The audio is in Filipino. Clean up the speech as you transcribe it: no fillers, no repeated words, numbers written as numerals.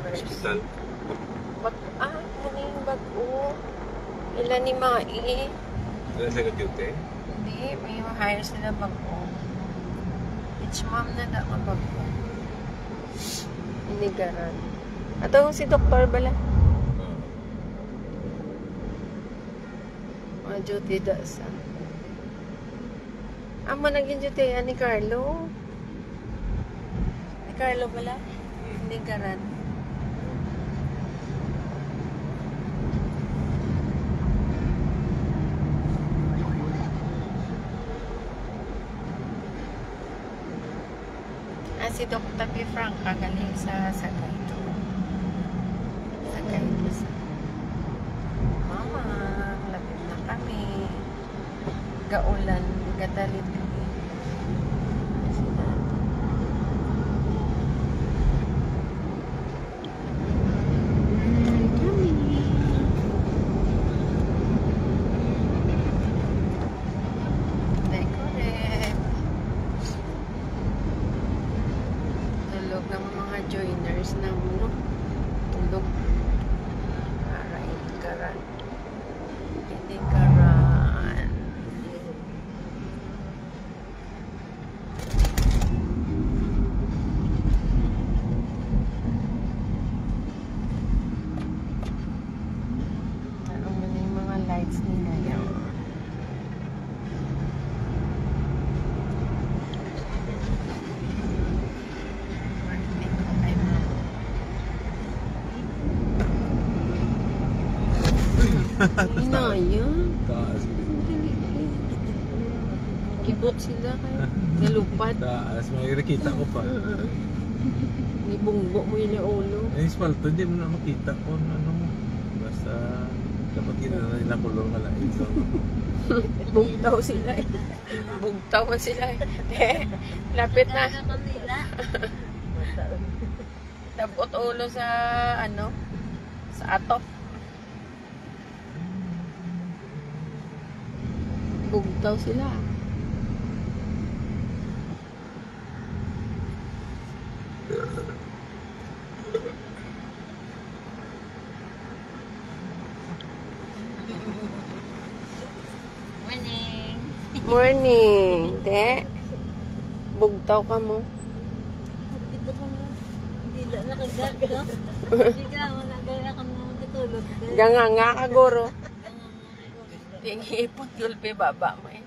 nurse. Hospital. Muning bag-o. Ilan ni Mai? Wala sa duty? Hindi, may hire sila bag-o. It's mom na ang bag-o. Inigaran. Ato si Doktor bala. Duty da sa. Amo naging duty ni Carlo. Ni Carlo bala? Inigaran. Si Dr. P. Frank kagaling sa Sagay ito. Sagay ito sa Mama, lapit na kami. Gaulan, gadalit kami. Joiners na no tulog aray karan hindi karan ano man yung mga lights nila yan. Inaya. Taas. Kibot sila kaya. Nalupad. Taas. May nakita ko pa. Nibunggo mo yung ulo. Yung spalto, hindi mo na makita kung ano mo. Basta dapat ginala nila kulong na lang ito. Bugtaw sila eh. Bugtaw sila eh. Lapit na. Tapot ulo sa ano? Sa atok. Bugtaw sila. Morning. Morning, te. Bugtaw ka mo. Dito ko mo. Hindi na nakagaga. Hindi ka nakagaya ka mo matutulog. Ganga nga ka, goro. Yung ipot, gulpe, baba mo eh.